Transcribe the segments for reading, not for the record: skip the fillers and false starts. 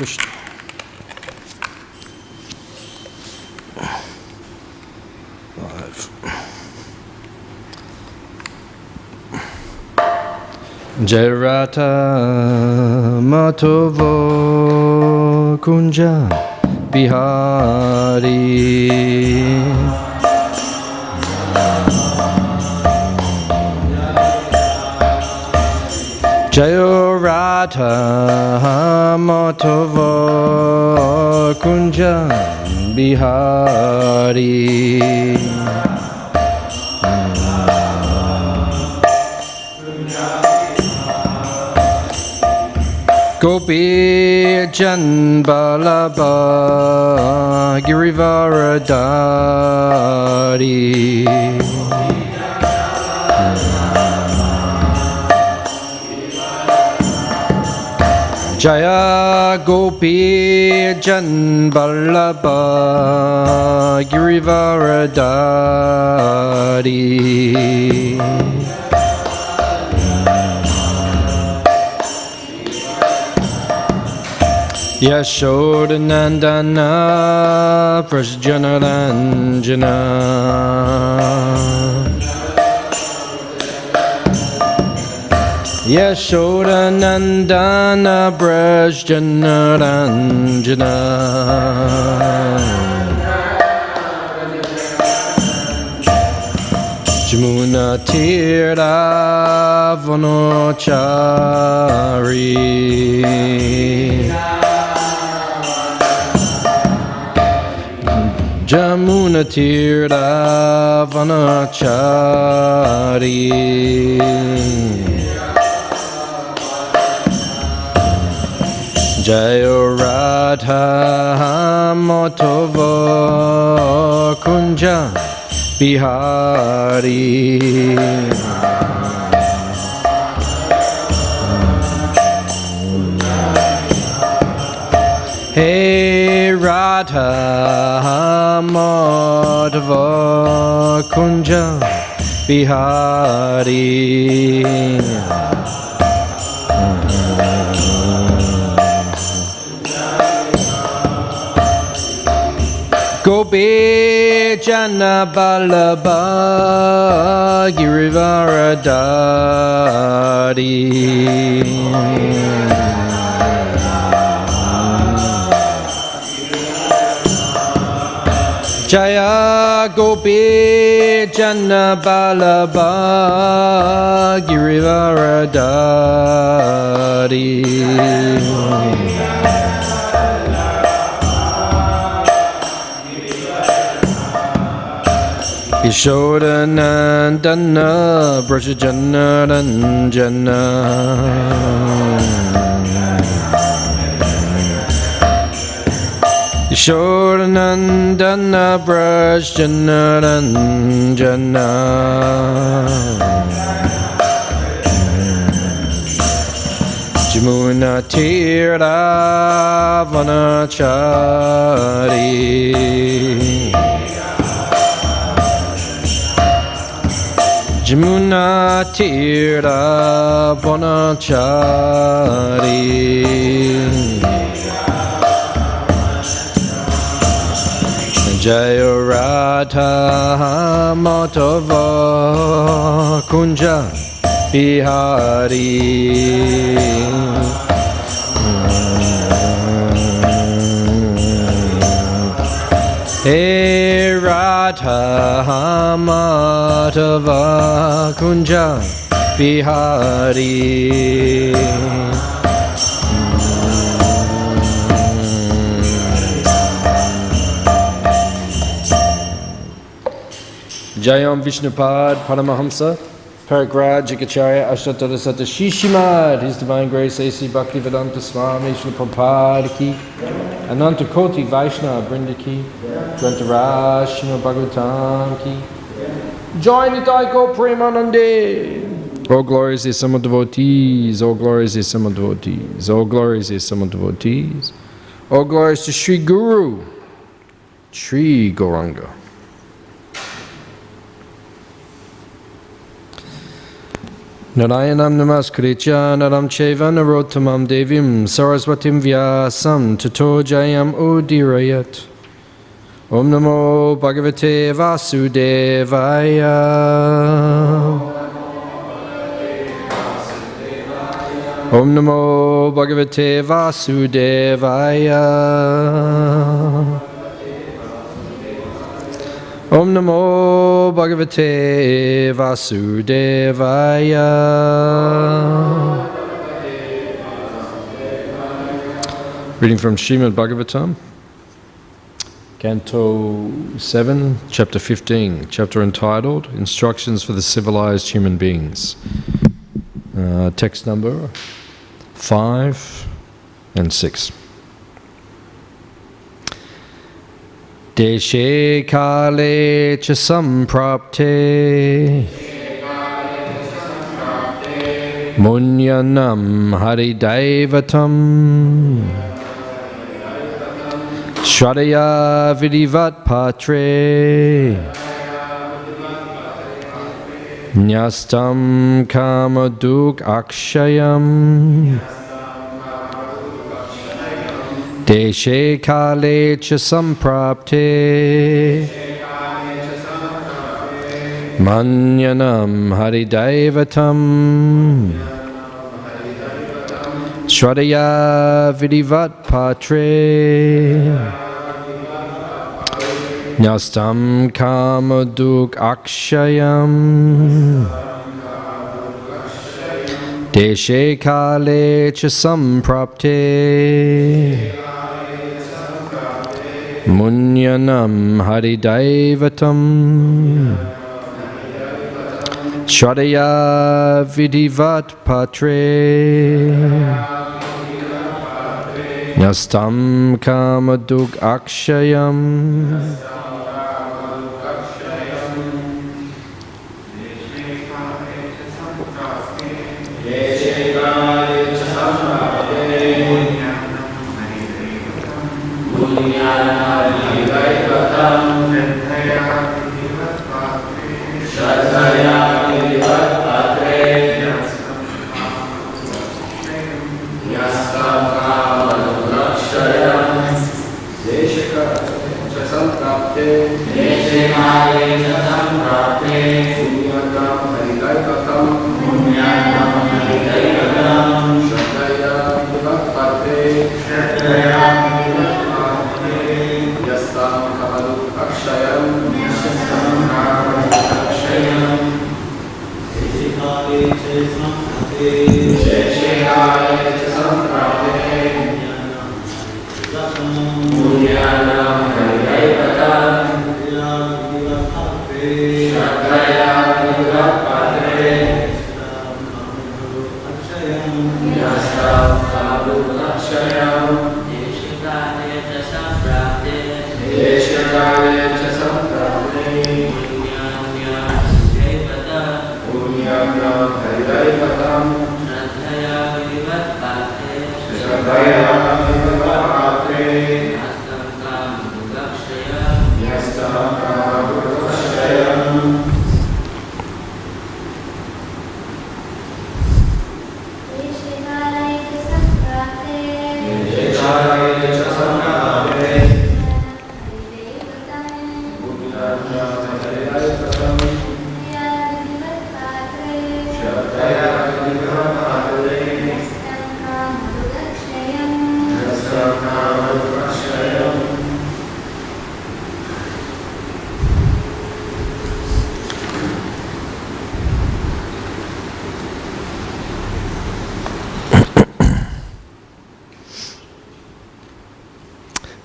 Krishna. Jairata Matovo Kunja Bihari Jairata Matovo Kunja Bihari Gopi Janbalaba Girivaradari Jaya Gopi Janbalaba Girivaradari Yashodanandana Prasjanaranjana Yashodanandana Prasjanaranjana Jamuna Tira Vanochari Jamuna Tira Vanachari Jaya Radha Motova Kunja Bihari Hey Radha Madhava Kunja Bihari Gopi Jana Balaba Girivaradari Jaya Gopi Jana Balaba Girivaradari Yashodanandana Brajanaranjana Yashodanandana Brajanaranjana Jamuna Tira Vanachari Jamuna Tira Vanachari Jaya Radha Madhava Kunja Bihari Hey Radha Madhava Kunja Bihari Jayam Vishnupad Paramahamsa Paragraj Ikacharya Ashtatadasata Shishimad His Divine Grace A.C. Bhaktivedanta Swami Śrīmad Bhāgavatam Ki Ananta Koti Vaishnava Brinda Ki Grantaraj Śrīmad Bhāgavatam Ki Joy Nitai Ko Premanande. All glories is some devotees, all glories is some devotees, all glories is some devotees, all glories to Sri Guru, Sri Gauranga. Narayanam namaskritya naram cheva narottamam devim saraswatim vyasam tato jayam udirayat. Om namo bhagavate vasudevaya. Om namo bhagavate vasudevaya. Om namo bhagavate vasudevaya. Reading from Śrīmad Bhāgavatam, Canto 7, Chapter 15, chapter entitled Instructions for the Civilized Human Beings. Text number 5 and 6. Deshe kale cha samprapte munyanam haridaivatam shradaya vidivat patre nyastam kamaduk akshayam Deshe kale cha samprapte manyanam haridaivatam shradaya vidivat patre nyastam kamaduk akshayam Deshe kale cha samprapte munyanam haridaivatam shradaya vidivat patre nyastam kamaduk akshayam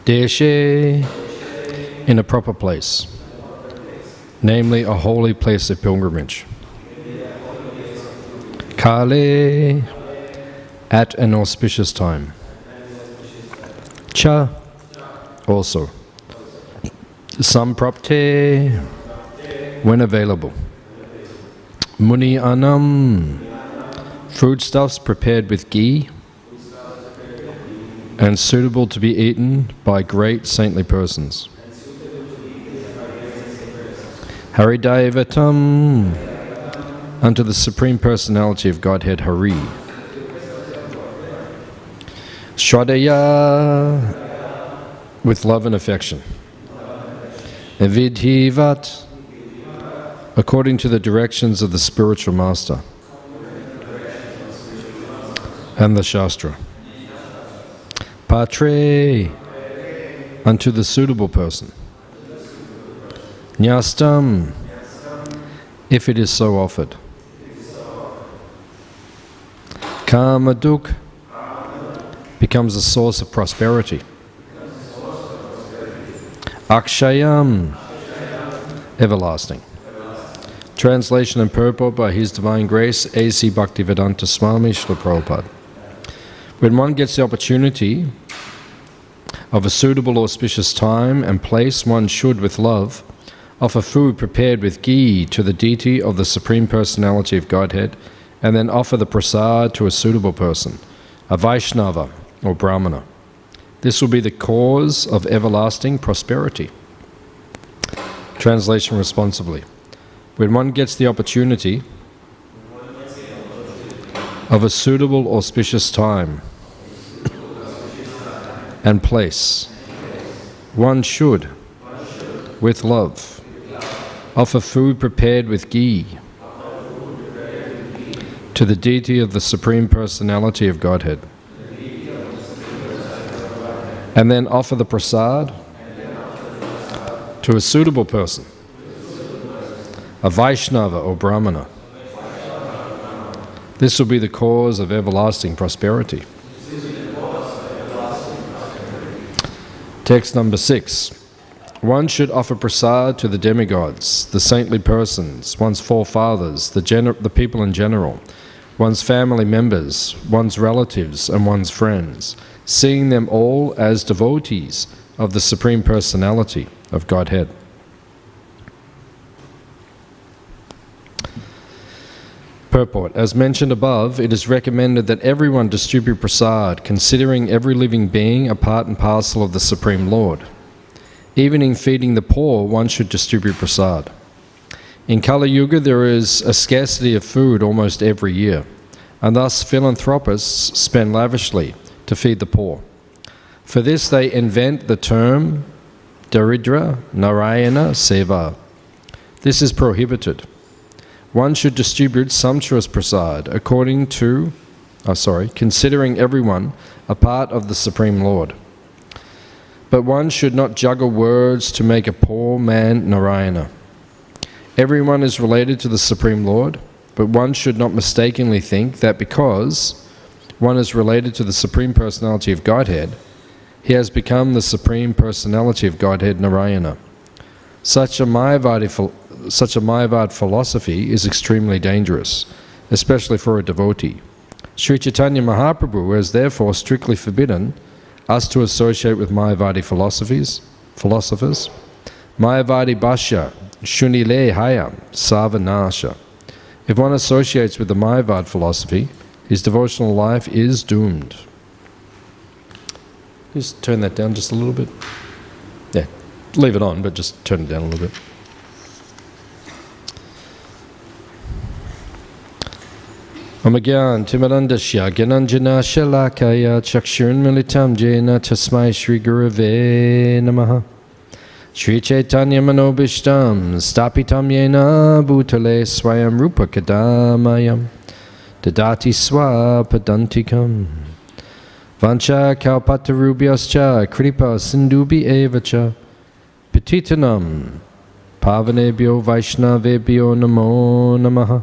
Deshe, in a proper place, namely a holy place of pilgrimage. Kale, at an auspicious time. Cha, also. Samprapte, when available. Muni anam, foodstuffs prepared with ghee and suitable to be eaten by great saintly persons. Haridaivatam, unto the Supreme Personality of Godhead, Hare. Shraddhaya, with love and affection. Vidhivat, according to the directions of the spiritual master and the Shastra. Patre, unto the suitable person. Nyastam, if it is so offered. Kamaduk, becomes a source of prosperity. Akshayam, everlasting. Translation and purport by His Divine Grace, A.C. Bhaktivedanta Swami, Śrīmad Prabhupada. When one gets the opportunity of a suitable auspicious time and place, one should, with love, offer food prepared with ghee to the deity of the Supreme Personality of Godhead, and then offer the prasad to a suitable person, a Vaishnava or Brahmana. This will be the cause of everlasting prosperity. Translation responsibly. When one gets the opportunity of a suitable auspicious time and place, one should, with love, offer food prepared with ghee to the deity of the Supreme Personality of Godhead, and then offer the prasad to a suitable person, a Vaishnava or Brahmana. This will be the cause of everlasting prosperity. Text number 6. One should offer prasad to the demigods, the saintly persons, one's forefathers, the people in general, one's family members, one's relatives, and one's friends, seeing them all as devotees of the Supreme Personality of Godhead. Purport. As mentioned above, it is recommended that everyone distribute prasad, considering every living being a part and parcel of the Supreme Lord. Even in feeding the poor, one should distribute prasad. In Kali Yuga, there is a scarcity of food almost every year, and thus philanthropists spend lavishly to feed the poor. For this, they invent the term Daridra Narayana Seva. This is prohibited. One should distribute sumptuous prasad considering everyone a part of the Supreme Lord. But one should not juggle words to make a poor man Narayana. Everyone is related to the Supreme Lord, but one should not mistakenly think that because one is related to the Supreme Personality of Godhead, he has become the Supreme Personality of Godhead Narayana. Such a Mayavad philosophy is extremely dangerous, especially for a devotee. Sri Chaitanya Mahaprabhu has therefore strictly forbidden us to associate with Mayavadi philosophers. Mayavadi Bhashya, Shunile Hayam, Savanasha. If one associates with the Mayavad philosophy, his devotional life is doomed. Just turn that down just a little bit. Yeah, leave it on, but just turn it down a little bit. Amagyan Timarandasya Gyananjana Shalakaya Chakshurn Militam Jena Tasmai Shri Gurave Namaha Shri Chaitanya Manobishtam Stapitam Yena Bhutale Swayam Rupa Kadamayam Dadati Swapadantikam Vancha Kalpatarubhyascha Kripa Sindhubi Evacha Petitanam Pavanebhyo Vaishnavebhyo Namo Namaha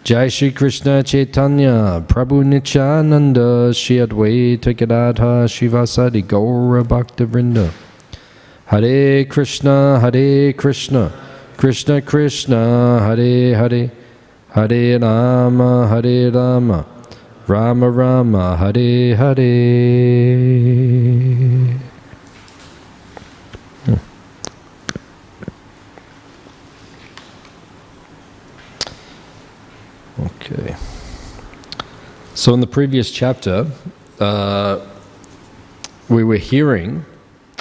Jai Shri Krishna Chaitanya Prabhu Nityananda Shri Advaita Gadadha Shivasadi Gaura Bhakta Vrinda Hare Krishna Krishna Krishna Hare Hare Hare Rama Rama Rama Hare Hare. Okay. So in the previous chapter, we were hearing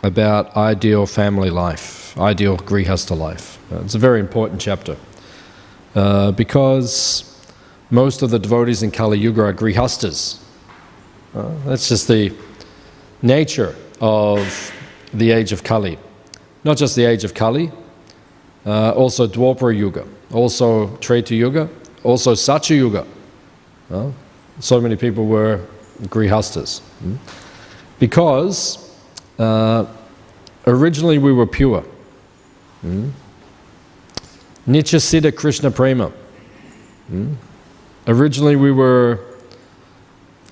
about ideal family life, ideal grihastha life. It's a very important chapter. because most of the devotees in Kali Yuga are grihastas. That's just the nature of the age of Kali. Not just the age of Kali, also Dwapara Yuga, also Treta Yuga, also Satya Yuga. So many people were grihastas. Because originally we were pure. Nitya Siddha Krishna Prema. Originally we were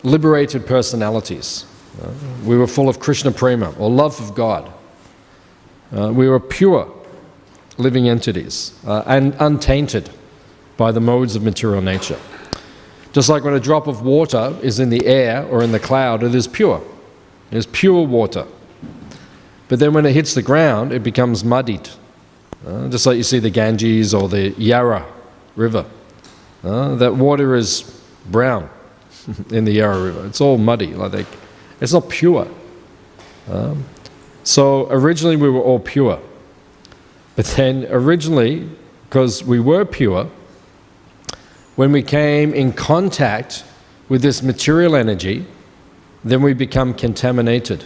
liberated personalities. We were full of Krishna Prema, or love of God. We were pure living entities and untainted by the modes of material nature. Just like when a drop of water is in the air or in the cloud, it is pure. It is pure water. But then when it hits the ground, it becomes muddied. Just like you see the Ganges or the Yarra River. That water is brown in the Yarra River. It's all muddy. It's not pure. So originally we were all pure. But then originally, because we were pure, when we came in contact with this material energy, then we become contaminated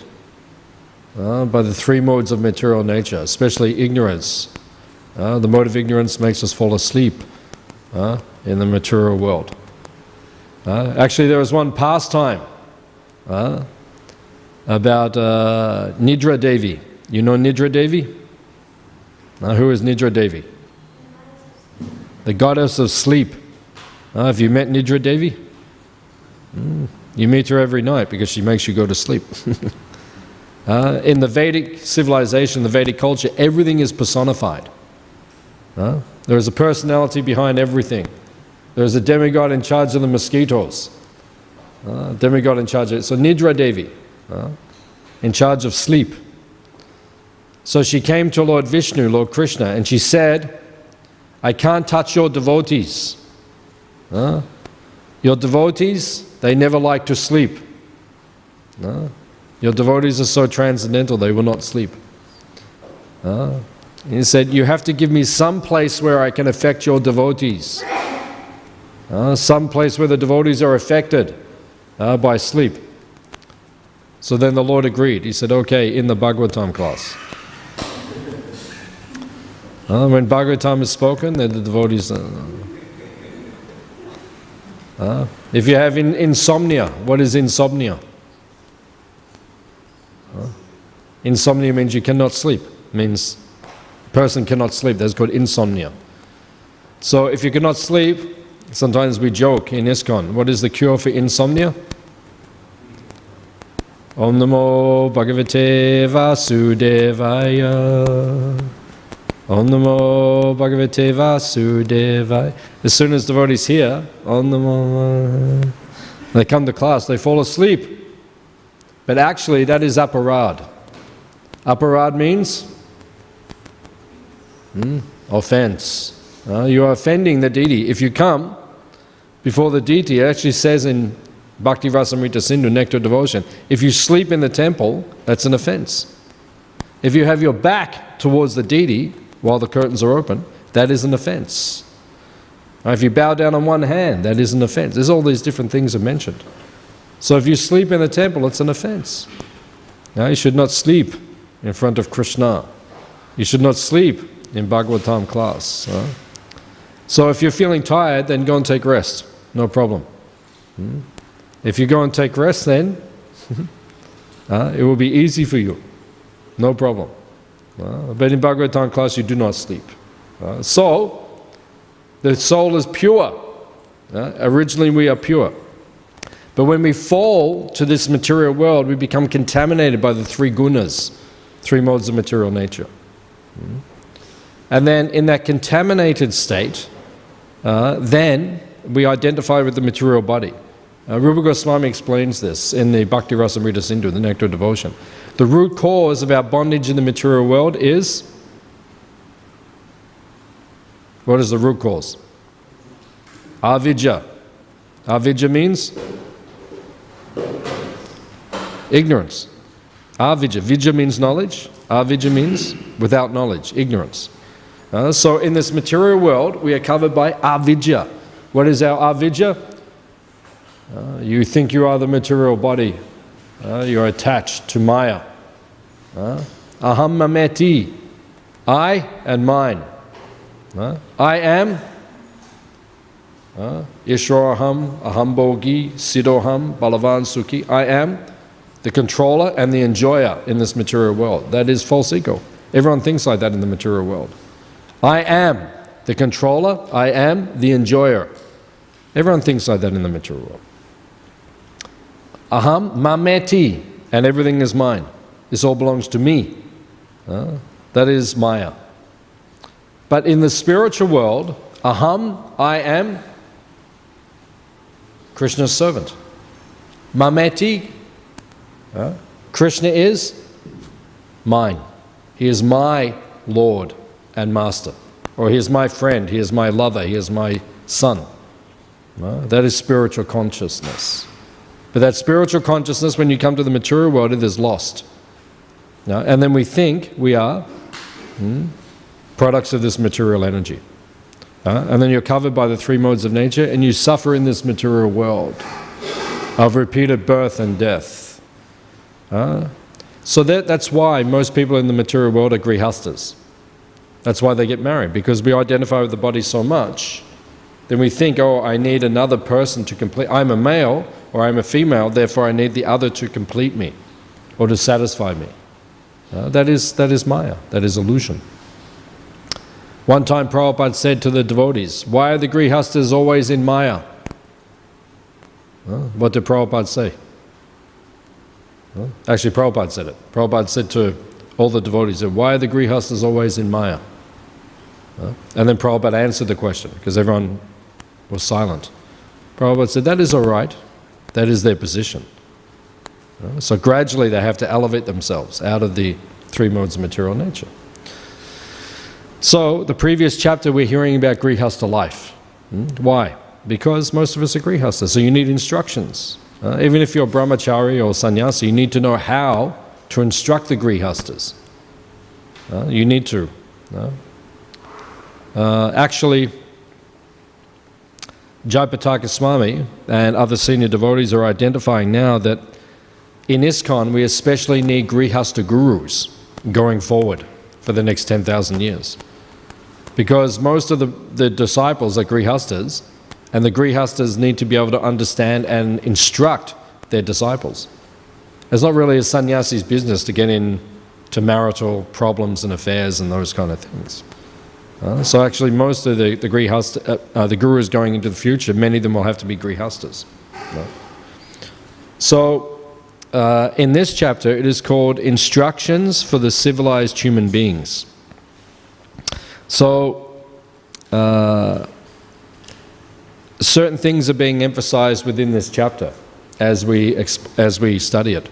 by the three modes of material nature, especially ignorance. The mode of ignorance makes us fall asleep in the material world. Actually, there was one pastime about Nidra Devi. You know Nidra Devi? Who is Nidra Devi? The goddess of sleep. Have you met Nidra Devi? You meet her every night because she makes you go to sleep. In the Vedic civilization, the Vedic culture, everything is personified. There is a personality behind everything. There is a demigod in charge of the mosquitoes. Demigod in charge of it. So Nidra Devi, in charge of sleep. So she came to Lord Vishnu, Lord Krishna, and she said, I can't touch your devotees. Your devotees, they never like to sleep. Your devotees are so transcendental, they will not sleep. He said, you have to give me some place where I can affect your devotees. Some place where the devotees are affected by sleep. So then the Lord agreed. He said, okay, in the Bhagavatam class. When Bhagavatam is spoken, then the devotees... if you have insomnia, what is insomnia? Insomnia means you cannot sleep. Means a person cannot sleep. That's called insomnia. So if you cannot sleep, sometimes we joke in ISKCON, what is the cure for insomnia? Om Namo Bhagavate Vasudevaya. Om Namo Bhagavate Vasudevaya. As soon as devotees hear, Om Namo, they come to class, they fall asleep. But actually that is aparad. Aparad means offense. You are offending the deity. If you come before the deity, it actually says in Bhakti Rasamrita Sindhu, Nectar Devotion, if you sleep in the temple, that's an offense. If you have your back towards the deity while the curtains are open, that is an offense. If you bow down on one hand, that is an offense. There's all these different things are mentioned. So if you sleep in the temple, it's an offense. You should not sleep in front of Krishna. You should not sleep in Bhagavatam class. So if you're feeling tired, then go and take rest. No problem. If you go and take rest, then it will be easy for you. No problem. But in Bhagavatam class, you do not sleep. So, the soul is pure. Originally, we are pure. But when we fall to this material world, we become contaminated by the three gunas, three modes of material nature. And then in that contaminated state, then we identify with the material body. Rupa Goswami explains this in the Bhakti Rasamrita Sindhu, the Nectar Devotion. The root cause of our bondage in the material world is... What is the root cause? Avidya. Avidya means ignorance. Avidya. Vidya means knowledge. Avidya means without knowledge, ignorance. So in this material world, we are covered by avidya. What is our avidya? You think you are the material body. You're attached to Maya. Aham mameti. I and mine. I am. Ishwaraham, aham bogi, siddhoham, balavan sukhi. I am the controller and the enjoyer in this material world. That is false ego. Everyone thinks like that in the material world. I am the controller, I am the enjoyer. Everyone thinks like that in the material world. Aham mameti, and everything is mine. This all belongs to me. That is Maya. But in the spiritual world, aham, I am Krishna's servant. Mameti, Krishna is mine. He is my Lord and Master. Or he is my friend, he is my lover, he is my son. That is spiritual consciousness. But that spiritual consciousness, when you come to the material world, it is lost. And then we think we are products of this material energy. And then you're covered by the three modes of nature, and you suffer in this material world of repeated birth and death. So that's why most people in the material world are grihastas. That's why they get married, because we identify with the body so much. Then we think, oh, I need another person to complete. I'm a male or I'm a female, therefore I need the other to complete me or to satisfy me. That is Maya, that is illusion. One time Prabhupada said to the devotees, why are the grihastas always in Maya? What did Prabhupada say? Actually, Prabhupada said it. Prabhupada said to all the devotees, why are the grihastas always in Maya? And then Prabhupada answered the question, because everyone was silent. Prabhupada said, that is all right. That is their position. So gradually they have to elevate themselves out of the three modes of material nature. So the previous chapter we're hearing about grihasta life. Why? Because most of us are grihastas, so you need instructions. Even if you're brahmachari or sannyasi, you need to know how to instruct the grihastas. You need to. Actually, Jayapataka Swami and other senior devotees are identifying now that in ISKCON we especially need grihasta gurus going forward for the next 10,000 years. Because most of the disciples are grihastas, and the grihastas need to be able to understand and instruct their disciples. It's not really a sannyasi's business to get into marital problems and affairs and those kind of things. So actually most of the gurus going into the future, many of them will have to be grihastas. So in this chapter it is called Instructions for the Civilized Human Beings. So certain things are being emphasized within this chapter as we study it.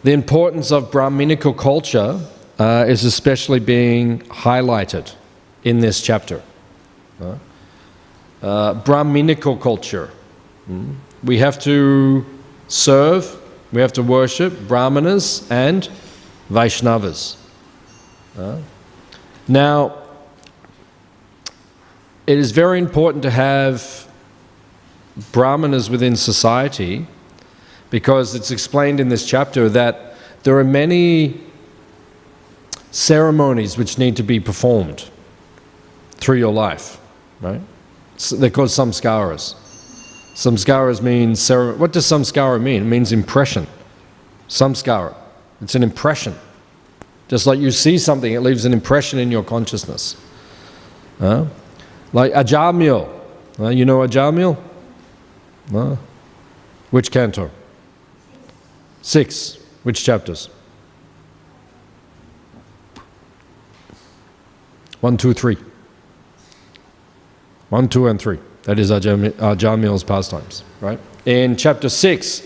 The importance of brahminical culture is especially being highlighted in this chapter. Brahminical culture. We have to serve, we have to worship Brahmanas and Vaishnavas. Now, it is very important to have Brahmanas within society, because it's explained in this chapter that there are many ceremonies which need to be performed through your life, right? So they're called samskaras. Samskaras means what does samskara mean? It means impression. Samskara. It's an impression. Just like you see something, it leaves an impression in your consciousness. Like Ajamil. You know Ajamil? Which canto? 6. Which chapters? 1, 2, 3. 1, 2, and 3. That is Ajamil's pastimes, right? In chapter 6,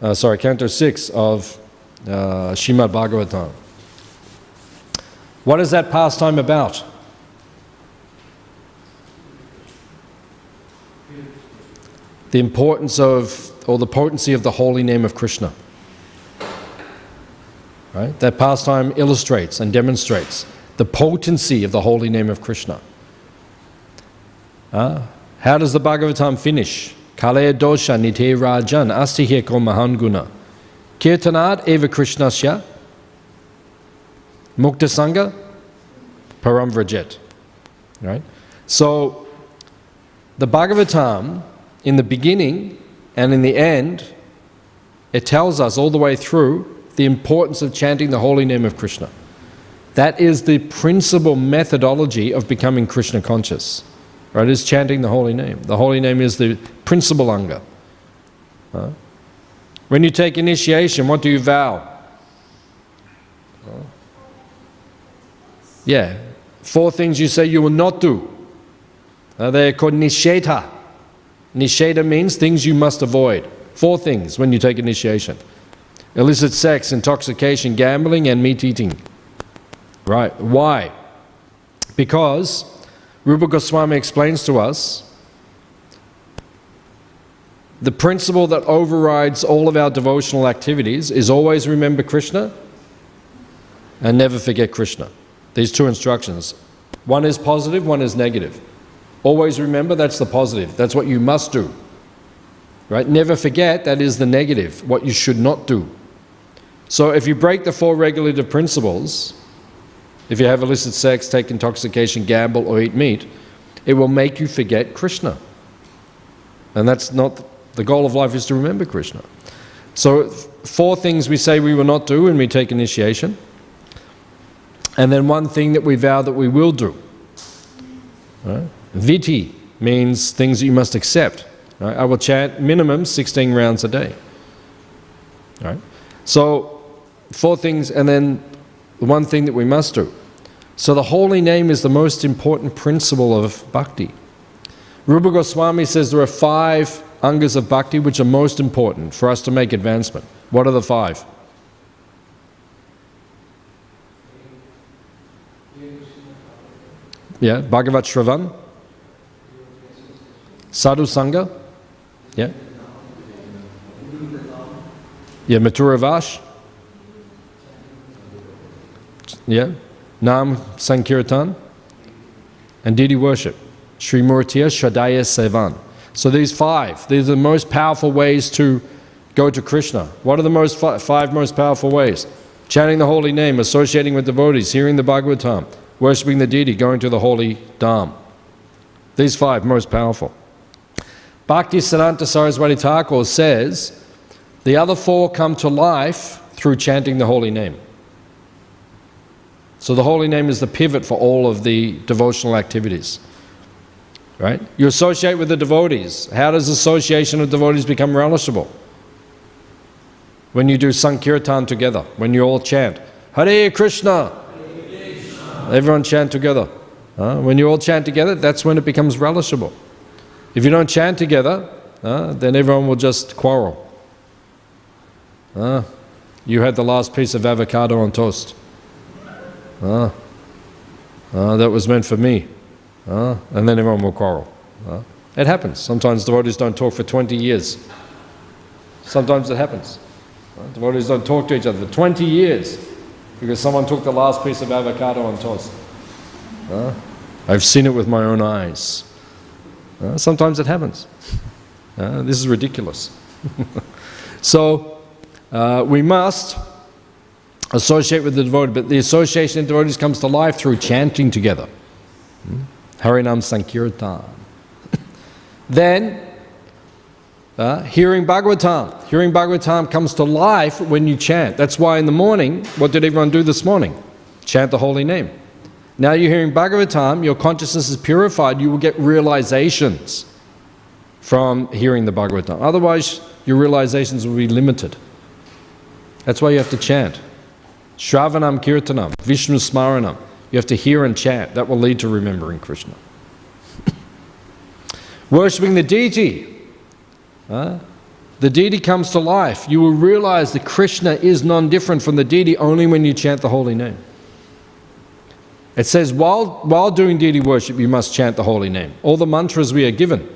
canto 6 of Śrīmad Bhāgavatam. What is that pastime about? The importance of, or the potency of the holy name of Krishna. Right? That pastime illustrates and demonstrates the potency of the holy name of Krishna. How does the Bhagavatam finish? Kalaya dosha nite rajan astiheko mahanguna. Kirtanat eva Krishnasya. Mukta sangha param vrajet. Right? So, the Bhagavatam, in the beginning and in the end, it tells us all the way through the importance of chanting the holy name of Krishna. That is the principal methodology of becoming Krishna conscious. Right? Is chanting the holy name. The holy name is the principal anga. When you take initiation, what do you vow? Yeah, 4 things you say you will not do. They are called nisheta. Nisheta means things you must avoid. 4 things when you take initiation. Illicit sex, intoxication, gambling, and meat eating. Right, why? Because Rupa Goswami explains to us the principle that overrides all of our devotional activities is always remember Krishna and never forget Krishna. These 2 instructions. One is positive, one is negative. Always remember, that's the positive. That's what you must do. Right? Never forget, that is the negative, what you should not do. So if you break the 4 regulative principles, if you have illicit sex, take intoxication, gamble, or eat meat, it will make you forget Krishna. And that's not, the goal of life is to remember Krishna. So 4 things we say we will not do when we take initiation. And then 1 thing that we vow that we will do. Right? Viti means things that you must accept. Right? I will chant minimum 16 rounds a day. Right? So 4 things, and then 1 thing that we must do. So the holy name is the most important principle of bhakti. Rupa Goswami says there are 5 angas of bhakti which are most important for us to make advancement. What are the 5? Yeah, Bhagavat Shravan, Sadhu Sangha, yeah, Mathura Vash, yeah, Nam Sankirtan, and deity worship, Sri Murtiya Shradaya Sevan. So these 5, these are the most powerful ways to go to Krishna. What are the 5 most powerful ways? Chanting the holy name, associating with devotees, hearing the Bhagavatam, worshipping the deity, going to the holy dham. These 5 most powerful. Bhakti Siddhanta Saraswati Thakur says the other 4 come to life through chanting the holy name. So the holy name is the pivot for all of the devotional activities. Right? You associate with the devotees. How does association of devotees become relishable? When you do Sankirtan together, when you all chant, Hare Krishna. Everyone chant together. When you all chant together, that's when it becomes relishable. If you don't chant together, then everyone will just quarrel. You had the last piece of avocado on toast. That was meant for me. And then everyone will quarrel. It happens. Sometimes devotees don't talk for 20 years. Sometimes it happens. Devotees don't talk to each other for 20 years. Because someone took the last piece of avocado on toast. I've seen it with my own eyes. Sometimes it happens. This is ridiculous. So, we must associate with the devotee, but the association of devotees comes to life through chanting together. Harinam Sankirtan. Then, hearing Bhagavatam. Hearing Bhagavatam comes to life when you chant. That's why in the morning, what did everyone do this morning? Chant the holy name. Now you're hearing Bhagavatam, your consciousness is purified, you will get realizations from hearing the Bhagavatam. Otherwise, your realizations will be limited. That's why you have to chant. Shravanam Kirtanam, Vishnu Smaranam. You have to hear and chant. That will lead to remembering Krishna. Worshipping the deity. The deity comes to life. You will realize that Krishna is non-different from the deity only when you chant the holy name. It says while doing deity worship, you must chant the holy name. All the mantras we are given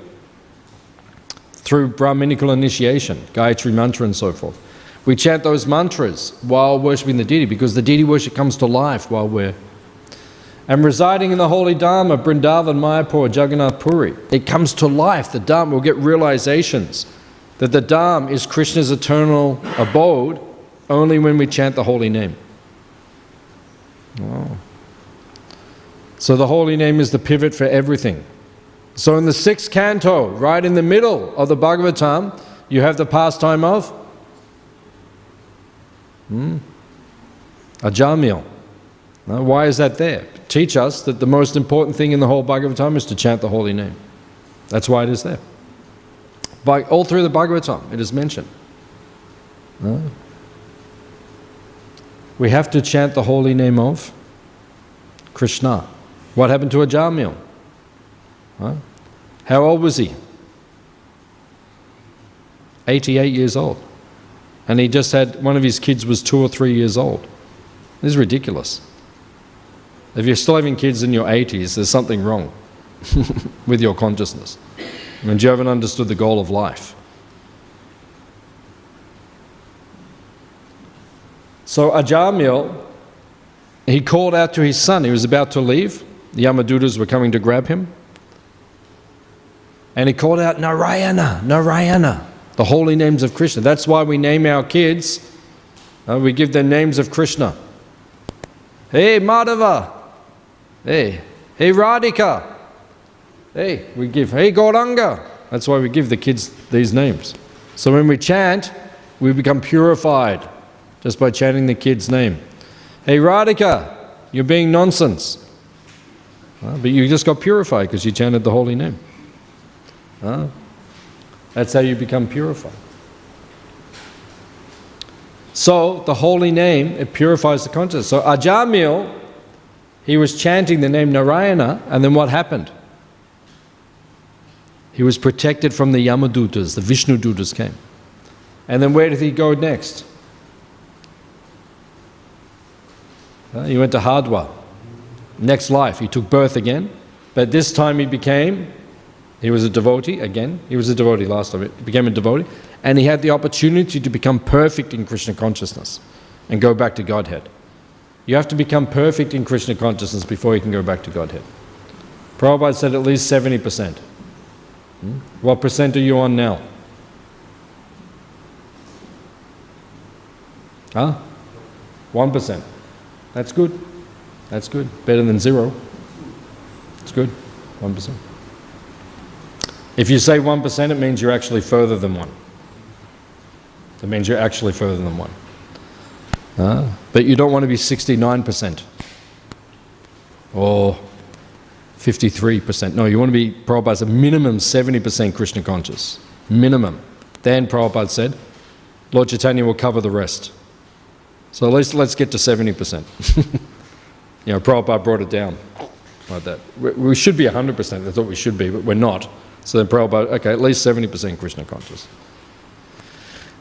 through brahminical initiation, Gayatri mantra and so forth. We chant those mantras while worshipping the deity because the deity worship comes to life while we're And residing in the holy Dham of Vrindavan, Mayapur, Jagannath Puri, it comes to life. The Dham will get realizations that the Dham is Krishna's eternal abode only when we chant the holy name. Wow. So the holy name is the pivot for everything. So in the 6th canto, right in the middle of the Bhagavatam, you have the pastime of Ajamil. Now, why is that there? Teach us that the most important thing in the whole Bhagavatam is to chant the holy name. That's why it is there. All through the Bhagavatam, it is mentioned. We have to chant the holy name of Krishna. What happened to Ajamil? How old was he? 88 years old. And he just had, one of his kids was 2 or 3 years old. This is ridiculous. If you're still having kids in your 80s, there's something wrong with your consciousness. I mean, you haven't understood the goal of life. So Ajamil, he called out to his son. He was about to leave. The Yamadutas were coming to grab him. And he called out, Narayana, Narayana, the holy names of Krishna. That's why we name our kids, we give them names of Krishna. Hey, Madhava. Hey Radhika. Hey, Gauranga. That's why we give the kids these names. So when we chant, we become purified just by chanting the kid's name. Hey, Radhika, you're being nonsense. But you just got purified because you chanted the holy name. That's how you become purified. So the holy name, it purifies the consciousness. So Ajamil, he was chanting the name Narayana, and then what happened? He was protected from the Yamadutas, the Vishnu Dutas came. And then where did he go next? He went to Hardwar. Next life, he took birth again, but this time he was a devotee again. He was a devotee last time. He became a devotee, and he had the opportunity to become perfect in Krishna consciousness and go back to Godhead. You have to become perfect in Krishna consciousness before you can go back to Godhead. Prabhupada said at least 70%. What percent are you on now? 1%. That's good. That's good. Better than 0. It's good. 1%. If you say 1%, it means you're actually further than 1. It means you're actually further than 1. But you don't want to be 69% or 53%. No, you want to be, Prabhupada said, minimum 70% Krishna conscious. Minimum. Then Prabhupada said, Lord Chaitanya will cover the rest. So at least let's get to 70%. Prabhupada brought it down like that. We should be 100%, that's what we should be, but we're not. So then Prabhupada, okay, at least 70% Krishna conscious.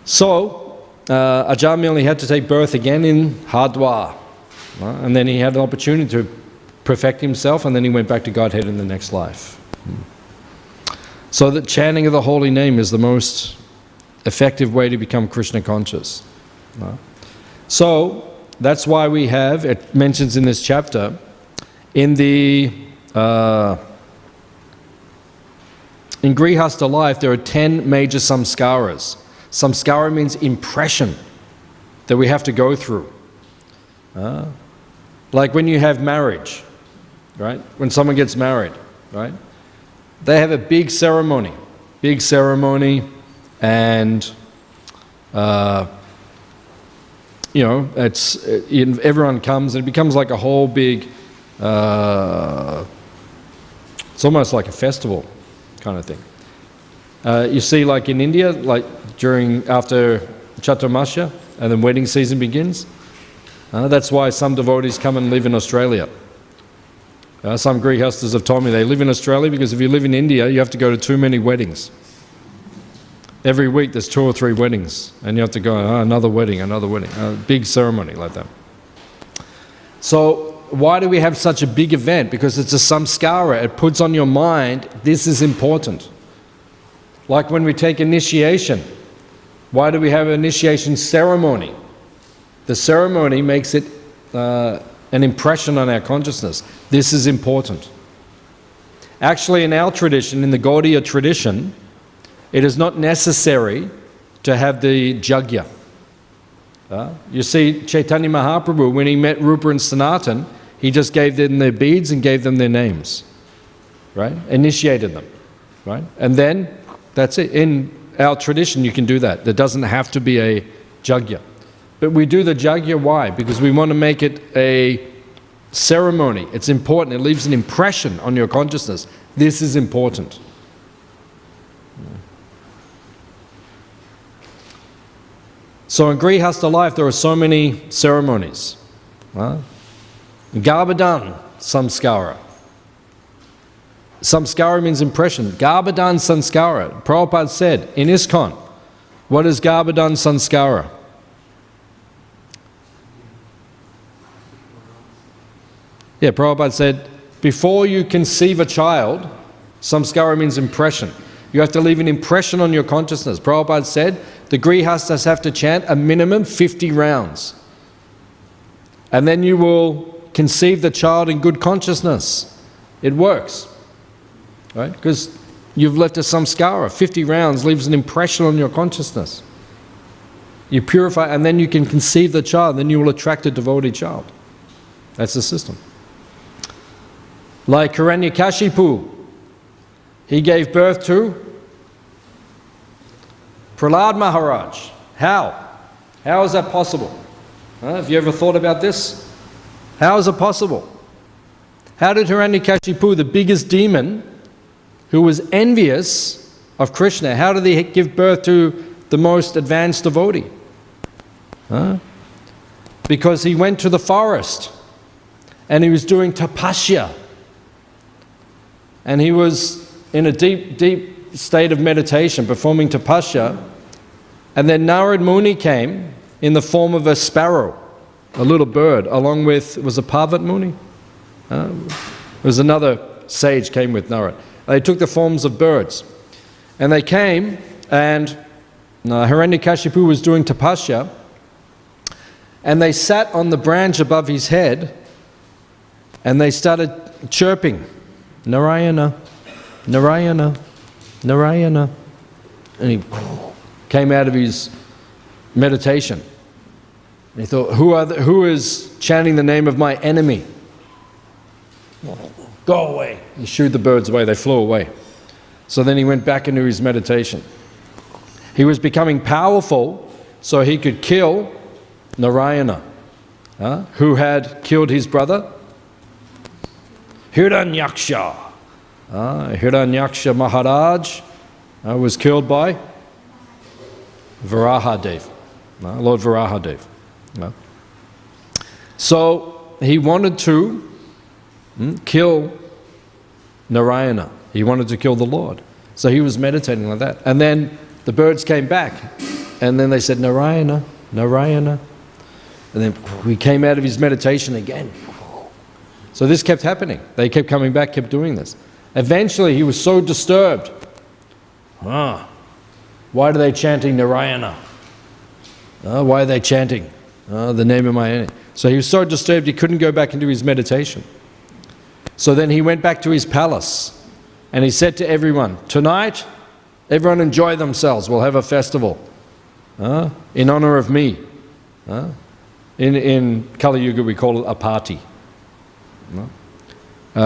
So, Ajamil, he had to take birth again in Hardwar. And then he had an opportunity to perfect himself, and then he went back to Godhead in the next life. So the chanting of the holy name is the most effective way to become Krishna conscious. So, that's why we have, it mentions in this chapter, in the in Grihastha life, there are 10 major samskaras. Samskara means impression that we have to go through. Like when you have marriage, right? When someone gets married, right? They have a big ceremony, and everyone comes, and it becomes like a whole big. It's almost like a festival kind of thing. You see, like in India, like after Chaturmasya, and then wedding season begins. That's why some devotees come and live in Australia. Some Grihasthas have told me they live in Australia because if you live in India, you have to go to too many weddings. Every week there's 2 or 3 weddings, and you have to go, another wedding, a big ceremony like that. So why do we have such a big event? Because it's a samskara. It puts on your mind, this is important. Like when we take initiation. Why do we have an initiation ceremony? The ceremony makes it an impression on our consciousness. This is important. Actually, in our tradition, in the Gaudiya tradition, it is not necessary to have the jagya. You see, Chaitanya Mahaprabhu, when he met Rupa and Sanatan, he just gave them their beads and gave them their names, right? Initiated them, right? And then, that's it. In our tradition, you can do that. There doesn't have to be a jagya. But we do the jagya, why? Because we want to make it a ceremony. It's important. It leaves an impression on your consciousness. This is important. So in Grihastha life, there are so many ceremonies. Garbhadan Samskara. Samskara means impression. Garbhadan Sanskara. Prabhupada said in ISKCON, what is Garbhadan Sanskara? Yeah, Prabhupada said, before you conceive a child, samskara means impression. You have to leave an impression on your consciousness. Prabhupada said, the Grihasthas have to chant a minimum 50 rounds. And then you will conceive the child in good consciousness. It works, right? Because you've left a samskara. 50 rounds leaves an impression on your consciousness. You purify, and then you can conceive the child, then you will attract a devotee child. That's the system. Like Hiranyakashipu, he gave birth to Prahlad Maharaj. How? How is that possible? Have you ever thought about this? How is it possible? How did Hiranyakashipu, the biggest demon, who was envious of Krishna, how did he give birth to the most advanced devotee? Because he went to the forest and he was doing tapasya. And he was in a deep, deep state of meditation, performing tapasya. And then Narad Muni came in the form of a sparrow, a little bird, along with, it was a Parvat Muni? There was another sage came with Narad. They took the forms of birds. And they came, and Hiranyakashipu was doing tapasya, and they sat on the branch above his head, and they started chirping, Narayana, Narayana, Narayana. And he came out of his meditation. And he thought, who is chanting the name of my enemy? Go away. He shooed the birds away, they flew away. So then he went back into his meditation. He was becoming powerful so he could kill Narayana, who had killed his brother Hiranyaksha. Hiranyaksha Maharaj was killed by Varahadev, Lord Varahadev. So he wanted to kill Narayana. He wanted to kill the Lord. So he was meditating like that. And then the birds came back. And then they said, Narayana, Narayana. And then he came out of his meditation again. So this kept happening. They kept coming back, kept doing this. Eventually he was so disturbed. Why are they chanting Narayana? Why are they chanting the name of my enemy? So he was so disturbed he couldn't go back into his meditation. So then he went back to his palace and he said to everyone, tonight everyone enjoy themselves, we'll have a festival in honor of me. In Kali Yuga we call it a party.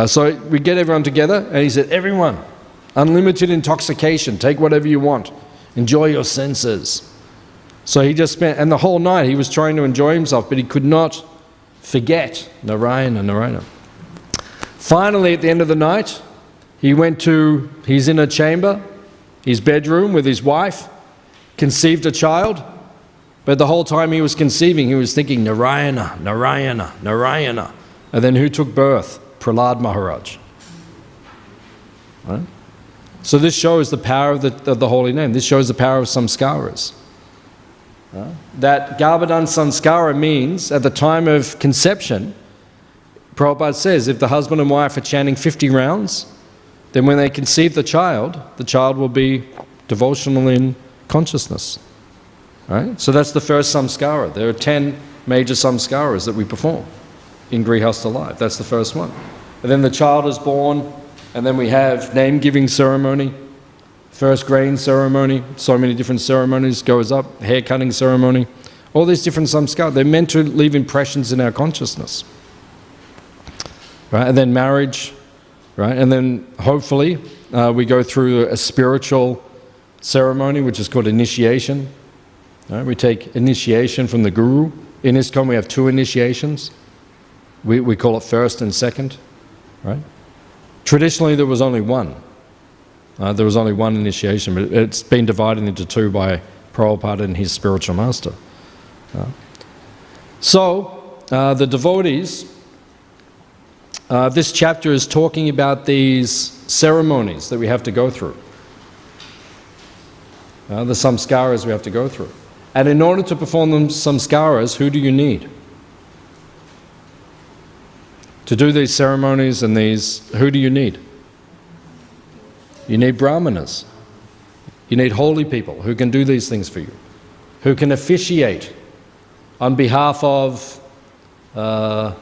So we get everyone together and he said, everyone, unlimited intoxication, take whatever you want, enjoy your senses. So he just spent, and the whole night he was trying to enjoy himself, but he could not forget Narayana, Narayana. Finally, at the end of the night, he went to his inner chamber, his bedroom with his wife, conceived a child, but the whole time he was conceiving, he was thinking Narayana, Narayana, Narayana. And then who took birth? Prahlad Maharaj. Right? So this shows the power of the holy name. This shows the power of samskaras. That Garbhadan Sanskara means, at the time of conception, Prabhupada says, if the husband and wife are chanting 50 rounds, then when they conceive the child will be devotional in consciousness. Right? So that's the first samskara. There are 10 major samskaras that we perform. in Grihastha life. That's the first one. And then the child is born, and then we have name-giving ceremony, first grain ceremony, so many different ceremonies goes up, hair-cutting ceremony, all these different samskaras. They're meant to leave impressions in our consciousness. Right? And then marriage, right? And then hopefully we go through a spiritual ceremony, which is called initiation. Right? We take initiation from the guru. In ISKCON we have 2 initiations. We call it first and second. Right? Traditionally there was only one. There was only one initiation, but it's been divided into 2 by Prabhupada and his spiritual master. So the devotees, this chapter is talking about these ceremonies that we have to go through. The samskaras we have to go through. And in order to perform the samskaras, who do you need? To do these ceremonies and these, who do you need? You need brahmanas. You need holy people who can do these things for you, who can officiate on behalf of the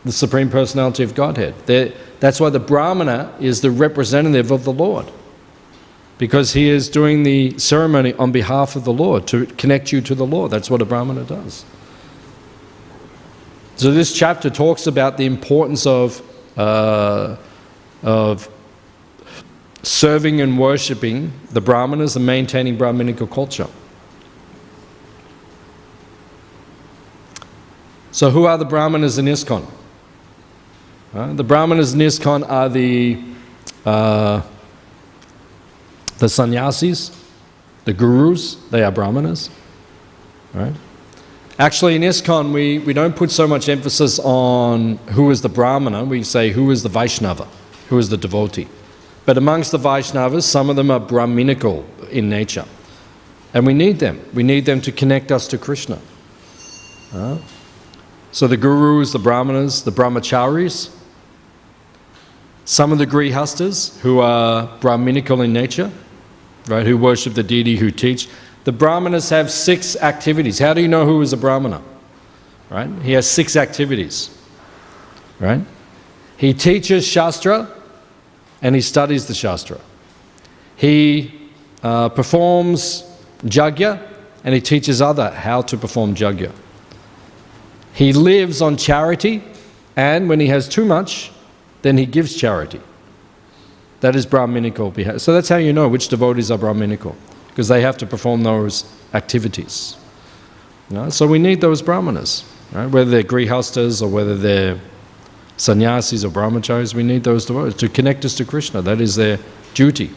Supreme Personality of Godhead. That's why the brahmana is the representative of the Lord, because he is doing the ceremony on behalf of the Lord to connect you to the Lord. That's what a brahmana does. So this chapter talks about the importance of serving and worshipping the brahmanas and maintaining brahminical culture. So who are the brahmanas in ISKCON? The brahmanas in ISKCON are the sannyasis, the gurus. They are brahmanas. Right? Actually, in ISKCON, we don't put so much emphasis on who is the brahmana. We say who is the Vaishnava, who is the devotee. But amongst the Vaishnavas, some of them are brahminical in nature. And we need them. We need them to connect us to Krishna. So the gurus, the brahmanas, the brahmacharis, some of the grihastas who are brahminical in nature, right, who worship the deity, who teach. The brahmanas have 6 activities. How do you know who is a brahmana? Right? He has 6 activities. Right? He teaches Shastra and he studies the Shastra. He performs Yajna and he teaches others how to perform Yajna. He lives on charity, and when he has too much, then he gives charity. That is brahminical behavior. So that's how you know which devotees are brahminical, because they have to perform those activities. So we need those brahmanas, right? Whether they're grihastas or whether they're sannyasis or brahmacharis, we need those devotees to connect us to Krishna. That is their duty.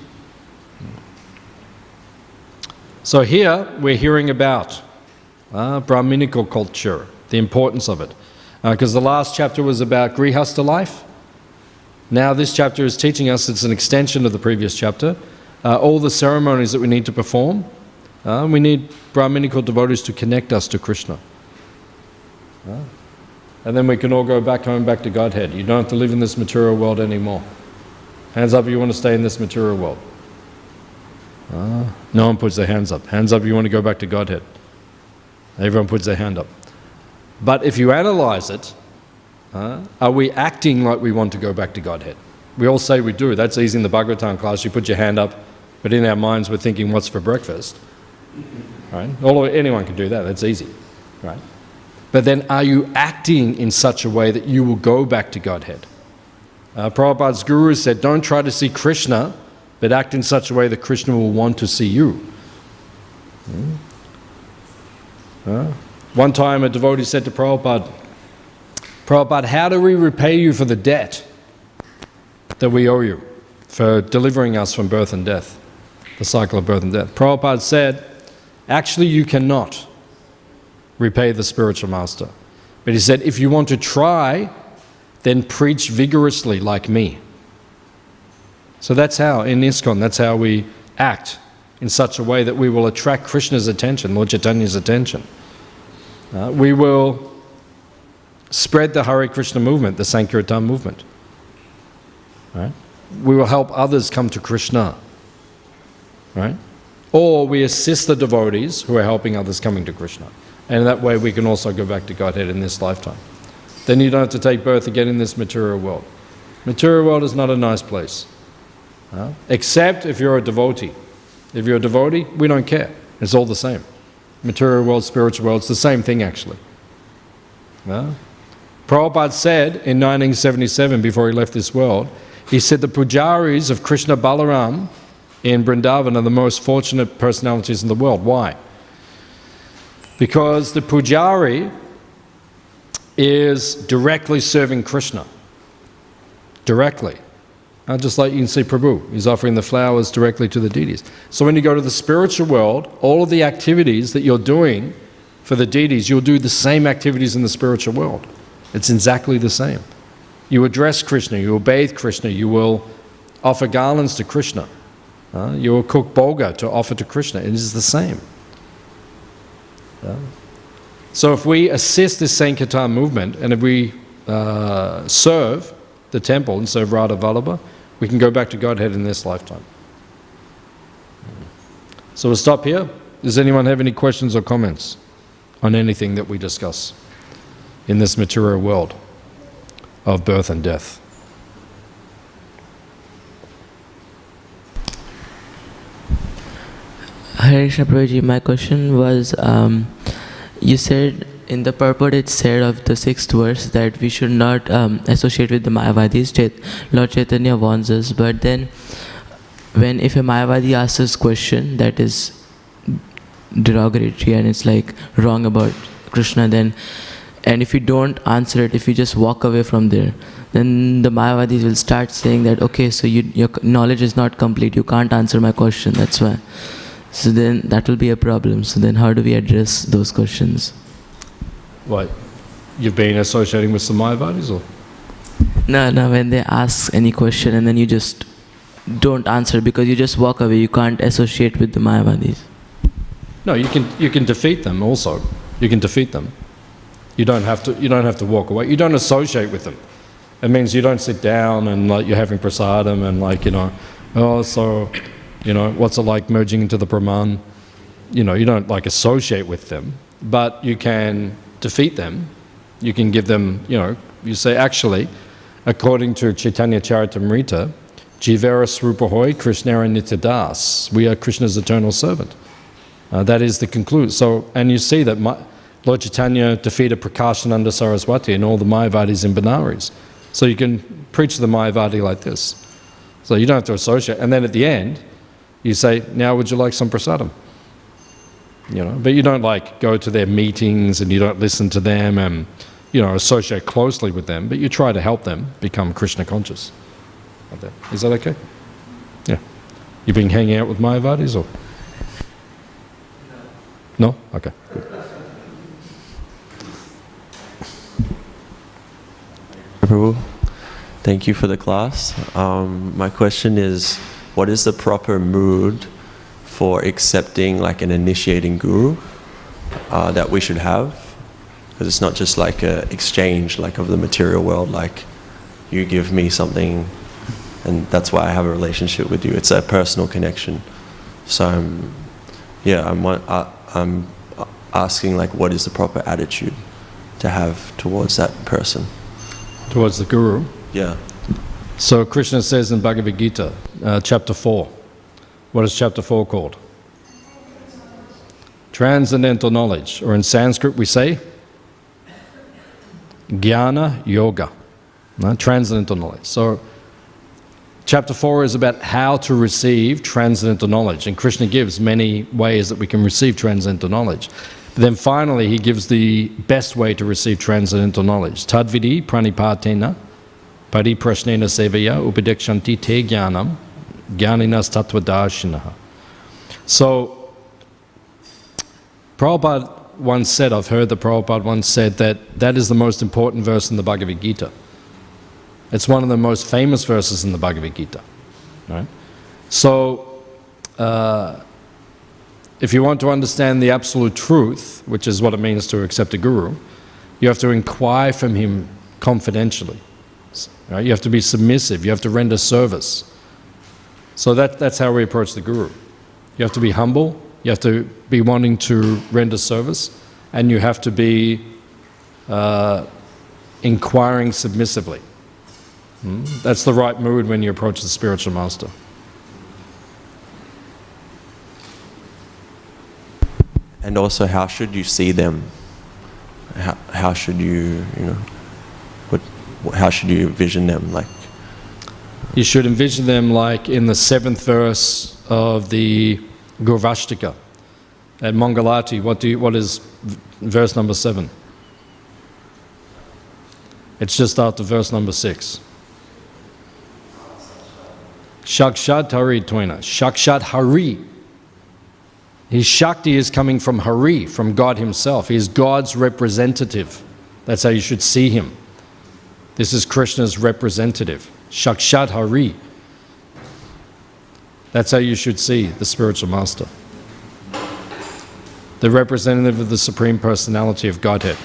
So here we're hearing about brahminical culture, the importance of it. Because the last chapter was about grihastha life. Now this chapter is teaching us, it's an extension of the previous chapter, all the ceremonies that we need to perform. We need brahminical devotees to connect us to Krishna. And then we can all go back home, back to Godhead. You don't have to live in this material world anymore. Hands up if you want to stay in this material world. No one puts their hands up. Hands up if you want to go back to Godhead. Everyone puts their hand up. But if you analyze it, are we acting like we want to go back to Godhead? We all say we do. That's easy in the Bhagavatam class. You put your hand up, but in our minds we're thinking, what's for breakfast? Right? Anyone can do that. That's easy. Right? But then are you acting in such a way that you will go back to Godhead? Prabhupada's guru said, don't try to see Krishna, but act in such a way that Krishna will want to see you. One time a devotee said to Prabhupada, Prabhupada, how do we repay you for the debt that we owe you for delivering us from birth and death, the cycle of birth and death? Prabhupada said, actually you cannot repay the spiritual master. But he said, if you want to try, then preach vigorously like me. So that's how, in ISKCON, that's how we act in such a way that we will attract Krishna's attention, Lord Chaitanya's attention. We will spread the Hare Krishna movement, the Sankirtan movement. Right? We will help others come to Krishna. Right? Or we assist the devotees who are helping others coming to Krishna. And that way we can also go back to Godhead in this lifetime. Then you don't have to take birth again in this material world. Material world is not a nice place. Except if you're a devotee. If you're a devotee, we don't care. It's all the same. Material world, spiritual world, it's the same thing actually. Prabhupada said in 1977, before he left this world, he said the pujaris of Krishna Balaram in Vrindavan are the most fortunate personalities in the world. Why? Because the pujari is directly serving Krishna. Directly. Just like you can see Prabhu, he's offering the flowers directly to the deities. So when you go to the spiritual world, all of the activities that you're doing for the deities, you'll do the same activities in the spiritual world. It's exactly the same. You address Krishna, you will bathe Krishna, you will offer garlands to Krishna. You will cook bhoga to offer to Krishna. It is the same. So if we assist this Sankirtan movement, and if we serve the temple and serve Radha Vallabha, we can go back to Godhead in this lifetime. So we'll stop here. Does anyone have any questions or comments on anything that we discuss in this material world of birth and death? Hare Krishna Prabhuji, my question was, you said in the purport it said of the 6th verse that we should not associate with the Mayavadis. Lord Chaitanya warns us, but then if a Mayavadi asks us a question that is derogatory and it's like wrong about Krishna, then, and if you don't answer it, if you just walk away from there, then the Mayavadis will start saying that, okay, so your knowledge is not complete, you can't answer my question, that's why. So then that will be a problem. So then how do we address those questions? What? You've been associating with some Mayavadis or? No, when they ask any question and then you just don't answer because you just walk away, you can't associate with the Mayavadis. No, you can defeat them also. You can defeat them. You don't have to walk away. You don't associate with them. It means you don't sit down and like you're having prasadam and like, what's it like merging into the Brahman? You don't like associate with them, but you can defeat them. You can give them, you say actually, according to Chaitanya Charitamrita, Jivara Srupahoy Krishnara Nityadas. We are Krishna's eternal servant. That is the conclusion. So, and you see that Lord Chaitanya defeated Prakashananda Saraswati and all the Mayavadis in Benares. So you can preach the Mayavadi like this. So you don't have to associate. And then at the end, you say, now would you like some prasadam? But you don't like go to their meetings and you don't listen to them and, associate closely with them, but you try to help them become Krishna conscious. Like that. Is that okay? Yeah. You've been hanging out with Mayavadis or? No? Okay, good. Prabhu, thank you for the class. My question is, what is the proper mood for accepting like an initiating guru that we should have? Because it's not just like an exchange like of the material world, like you give me something and that's why I have a relationship with you. It's a personal connection. So I'm asking like what is the proper attitude to have towards that person? Towards the guru? Yeah. So Krishna says in Bhagavad Gita, chapter 4, what is chapter 4 called? Transcendental knowledge, or in Sanskrit we say, Jnana Yoga, transcendental knowledge. So chapter 4 is about how to receive transcendental knowledge, and Krishna gives many ways that we can receive transcendental knowledge. But then finally he gives the best way to receive transcendental knowledge. Tadvidi pranipatena pariprashnena sevaya upadekshanti te jnanam jnaninas tattvadashinaha. So Prabhupada once said, I've heard that Prabhupada once said that is the most important verse in the Bhagavad Gita. It's one of the most famous verses in the Bhagavad Gita. Right? So if you want to understand the absolute truth, which is what it means to accept a guru, you have to inquire from him confidentially. Right? You have to be submissive, you have to render service. So that's how we approach the guru. You have to be humble, you have to be wanting to render service, and you have to be inquiring submissively. That's the right mood when you approach the spiritual master. And also, how should you see them? How should you, how should you envision them? Like, you should envision them like in the 7th verse of the Gurvashtika. At Mangalati, what is verse number 7? It's just after verse number 6. Shakshat Hari Toina. Shakshat Hari. His Shakti is coming from Hari, from God himself. He is God's representative. That's how you should see him. This is Krishna's representative. Shakshat Hari. That's how you should see the spiritual master. The representative of the Supreme Personality of Godhead.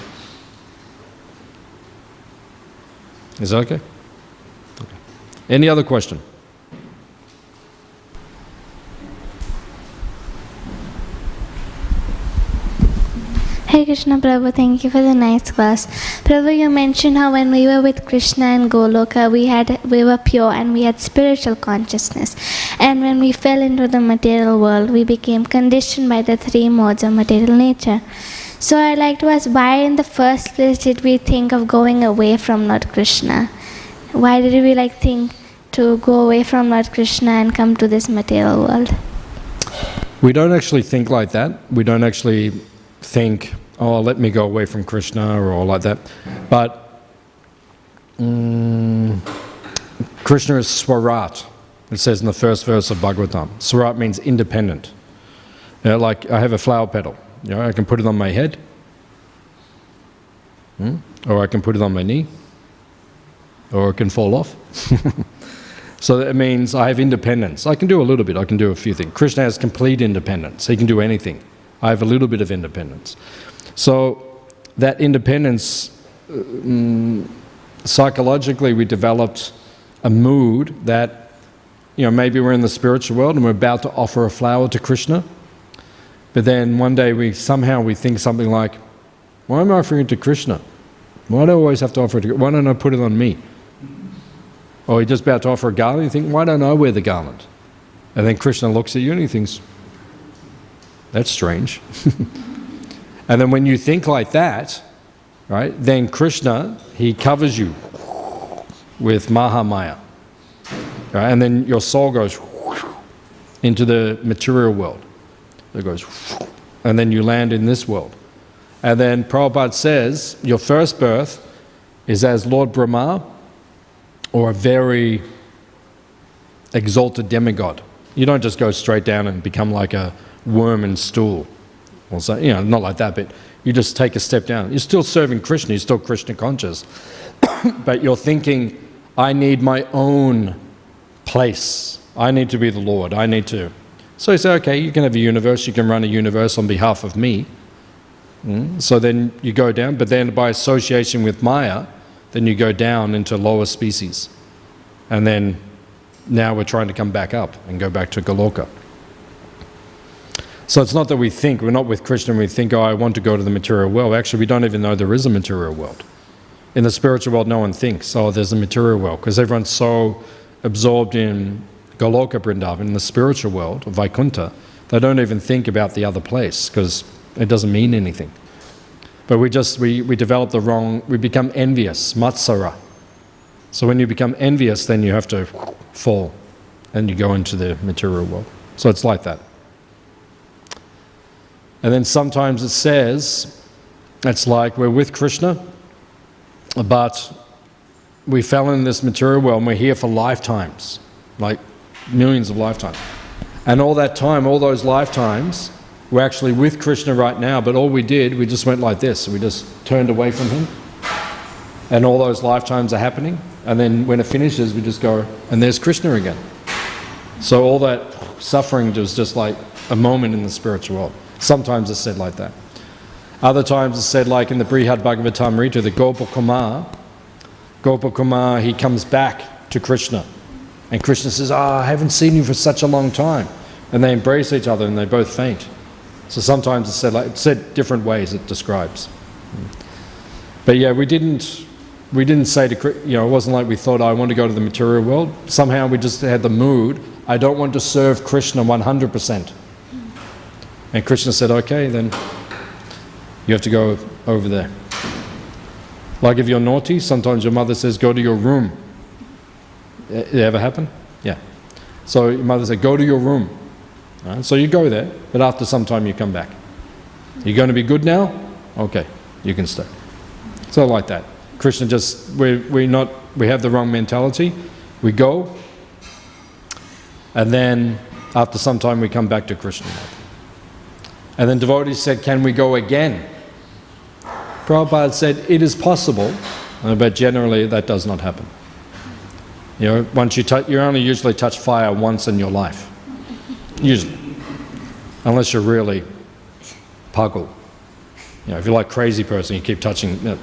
Is that okay? Any other question? Hare Krishna Prabhu, thank you for the nice class. Prabhu, you mentioned how when we were with Krishna and Goloka, we were pure and we had spiritual consciousness. And when we fell into the material world, we became conditioned by the 3 modes of material nature. So I'd like to ask, why in the first place did we think of going away from Lord Krishna? Why did we think to go away from Lord Krishna and come to this material world? We don't actually think like that. We don't actually think, oh, let me go away from Krishna or like that. But Krishna is Swarat. It says in the 1st verse of Bhagavatam. Swarat means independent. Like I have a flower petal. I can put it on my head, or I can put it on my knee, or it can fall off. So that means I have independence. I can do a little bit. I can do a few things. Krishna has complete independence. He can do anything. I have a little bit of independence. So that independence, psychologically we developed a mood that, maybe we're in the spiritual world and we're about to offer a flower to Krishna, but then one day we think something like, why am I offering it to Krishna? Why do I always have to offer it to Krishna? Why don't I put it on me? Or you're just about to offer a garland, you think, why don't I wear the garland? And then Krishna looks at you and he thinks, that's strange. And then when you think like that, right, then Krishna, he covers you with Mahamaya. Right? And then your soul goes into the material world. It goes, and then you land in this world. And then Prabhupada says, your first birth is as Lord Brahma or a very exalted demigod. You don't just go straight down and become like a worm and stool. Or so, not like that, but you just take a step down. You're still serving Krishna, you're still Krishna conscious. But you're thinking, I need my own place. I need to be the Lord. I need to. So you say, okay, you can have a universe, you can run a universe on behalf of me. So then you go down, but then by association with Maya, then you go down into lower species. And then now we're trying to come back up and go back to Goloka. So it's not that we think, we're not with Krishna and we think, oh, I want to go to the material world. Actually, we don't even know there is a material world. In the spiritual world, no one thinks, oh, there's a material world, because everyone's so absorbed in Goloka Vrindavan, in the spiritual world, of Vaikuntha, they don't even think about the other place, because it doesn't mean anything. But we develop the wrong, we become envious, matsara. So when you become envious, then you have to fall, and you go into the material world. So it's like that. And then sometimes it says, it's like we're with Krishna, but we fell in this material world and we're here for lifetimes, like millions of lifetimes. And all that time, all those lifetimes, we're actually with Krishna right now, but all we did, we just went like this. We just turned away from him. And all those lifetimes are happening. And then when it finishes, we just go, and there's Krishna again. So all that suffering was just like a moment in the spiritual world. Sometimes it's said like that. Other times it's said like in the Śrīmad Bhāgavatam Rita, the Gopakumar, he comes back to Krishna. And Krishna says, I haven't seen you for such a long time. And they embrace each other and they both faint. So sometimes it's said different ways, it describes. But yeah, we didn't say to, it wasn't like we thought, I want to go to the material world. Somehow we just had the mood, I don't want to serve Krishna 100%. And Krishna said, okay, then you have to go over there. Like if you're naughty, sometimes your mother says, go to your room. It ever happen? Yeah. So your mother said, go to your room. Right? So you go there, but after some time you come back. You're going to be good now? Okay, you can stay. So like that. Krishna just, we have the wrong mentality. We go, and then after some time we come back to Krishna. And then devotees said, can we go again? Prabhupada said, it is possible, but generally that does not happen. Once you only usually touch fire once in your life. Usually. Unless you're really pagul. If you're like crazy person, you keep touching. No,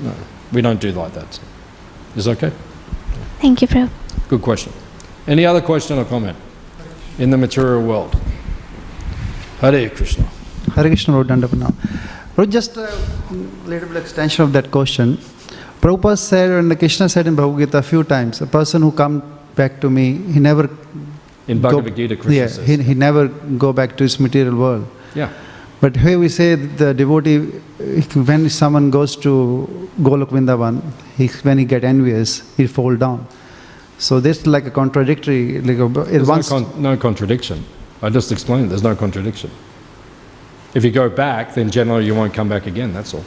we don't do like that. Is that okay? Thank you, Prabhu. Good question. Any other question or comment? In the material world. Hare Krishna. Hare Krishna, Dandapana. Just a little bit extension of that question. Prabhupada said, and Krishna said in Bhagavad Gita a few times, a person who comes back to me, he never... In Bhagavad Gita, Krishna says. He never go back to his material world. Yeah. But here we say the devotee, when someone goes to Golok Vrindavan, when he get envious, he fall down. So this is like a contradictory... There's no contradiction. I just explained there's no contradiction. If you go back, then generally you won't come back again, that's all.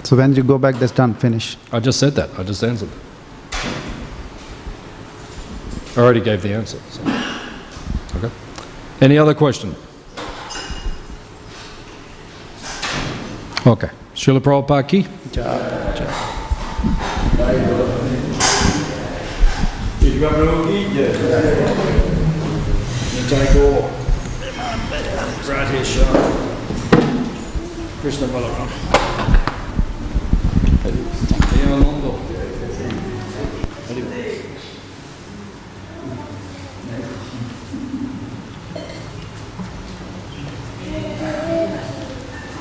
So when you go back, that's done, finish. I just said that. I just answered. I already gave the answer. So. Okay. Any other question? Okay. Srila Prabhupada ki? Krishna Balaram.